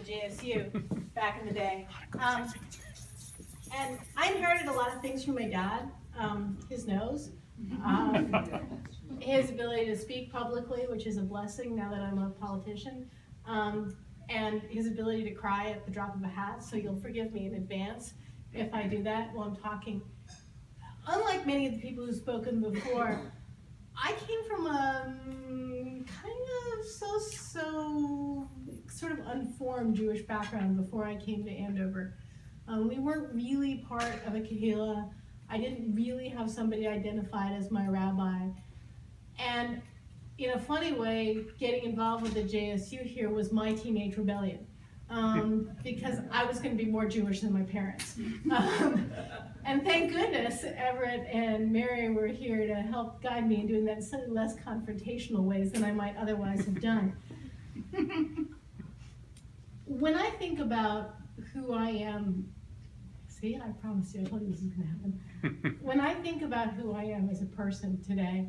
JSU back in the day. And I inherited a lot of things from my dad. His nose, his ability to speak publicly, which is a blessing now that I'm a politician, and his ability to cry at the drop of a hat, so you'll forgive me in advance if I do that while I'm talking. Unlike many of the people who've spoken before, I came from a kind of sort of unformed Jewish background before I came to Andover. We weren't really part of a kahila. I didn't really have somebody identified as my rabbi. And in a funny way, getting involved with the JSU here was my teenage rebellion. Because I was going to be more Jewish than my parents. And thank goodness Everett and Mary were here to help guide me in doing that in slightly less confrontational ways than I might otherwise have done. When I think about who I am, see, I promised you, I told you this was going to happen. When I think about who I am as a person today,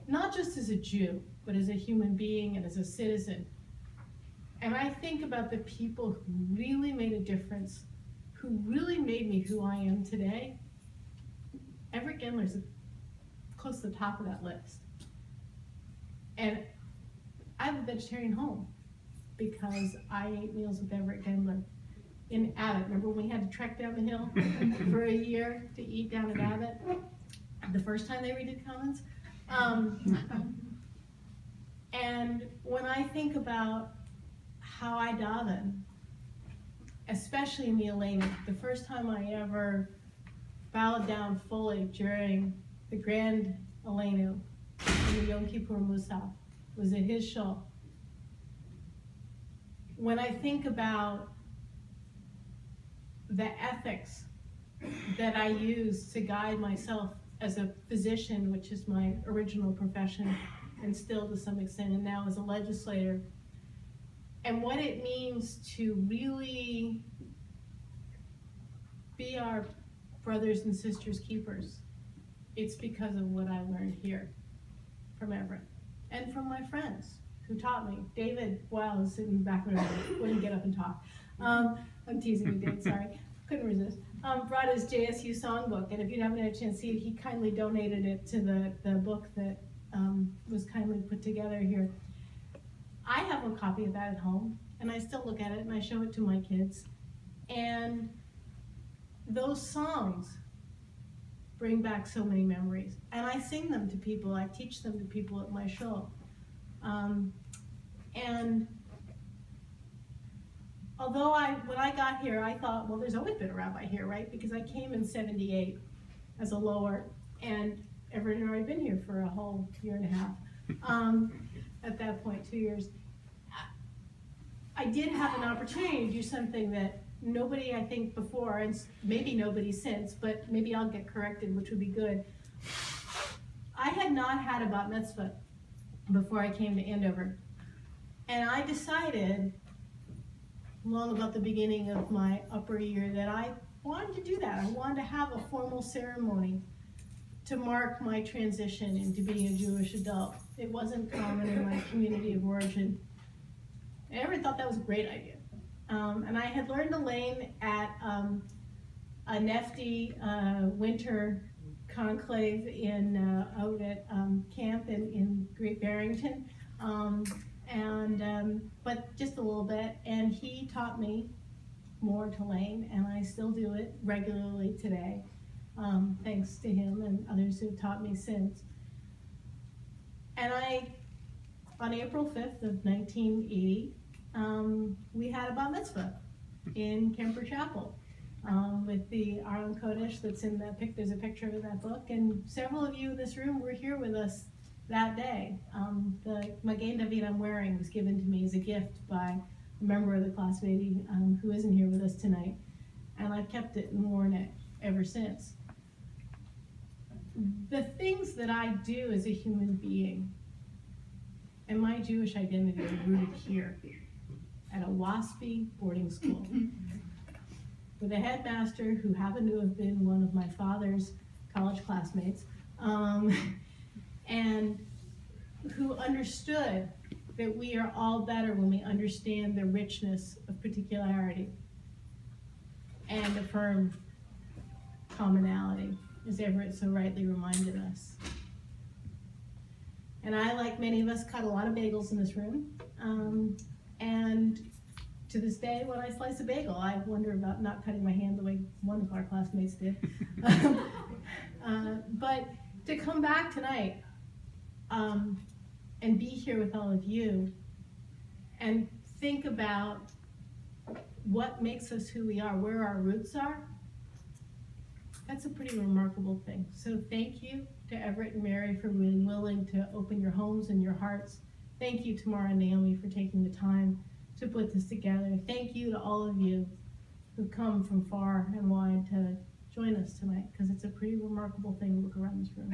not just as a Jew, but as a human being and as a citizen, and I think about the people who really made a difference, who really made me who I am today, Everett Gendler's close to the top of that list. And I have a vegetarian home because I ate meals with Everett Gendler in Abbott. Remember when we had to trek down the hill for a year to eat down at Abbott? The first time they redid Commons? And when I think about how I daven, especially in the Elena, the first time I ever bowed down fully during the Grand Elena in the Yom Kippur Musaf was at his shul. When I think about the ethics that I use to guide myself as a physician, which is my original profession, and still to some extent, and now as a legislator, and what it means to really be our brothers and sisters keepers, it's because of what I learned here from Everett and from my friends who taught me. David, wow, was sitting in the back row, wouldn't get up and talk. I'm teasing you, David, sorry, couldn't resist. Brought his JSU songbook, and if you haven't had a chance to see it, he kindly donated it to the book that was kindly put together here. I have a copy of that at home, and I still look at it and I show it to my kids. And those songs bring back so many memories. And I sing them to people, I teach them to people at my shul. And although when I got here, I thought, well, there's always been a rabbi here, right? Because I came in '78 as a lower, and Everett had already been here for a whole year and a half. At that point, 2 years. I did have an opportunity to do something that nobody, I think, before, and maybe nobody since, but maybe I'll get corrected, which would be good. I had not had a bat mitzvah before I came to Andover. And I decided, long about the beginning of my upper year, that I wanted to do that. I wanted to have a formal ceremony to mark my transition into being a Jewish adult. It wasn't common in my community of origin. I never thought that was a great idea. And I had learned Elaine at a Nefti winter conclave out at camp in Great Barrington, but just a little bit. And he taught me more to Elaine, and I still do it regularly today. Thanks to him and others who've taught me since. And on April 5th of 1980, we had a bat mitzvah in Kemper Chapel with the Aron Kodesh that's in the there's a picture of that book, and several of you in this room were here with us that day. The Magen David I'm wearing was given to me as a gift by a member of the class of 80 who isn't here with us tonight, and I've kept it and worn it ever since. The things that I do as a human being and my Jewish identity are rooted here at a WASPy boarding school with a headmaster who happened to have been one of my father's college classmates, and who understood that we are all better when we understand the richness of particularity and affirm commonality, as Everett so rightly reminded us. And I, like many of us, cut a lot of bagels in this room. And to this day, when I slice a bagel, I wonder about not cutting my hand the way one of our classmates did. But to come back tonight and be here with all of you and think about what makes us who we are, where our roots are, that's a pretty remarkable thing. So thank you to Everett and Mary for being willing to open your homes and your hearts. Thank you, Tamara and Naomi, for taking the time to put this together. Thank you to all of you who come from far and wide to join us tonight, because it's a pretty remarkable thing to look around this room.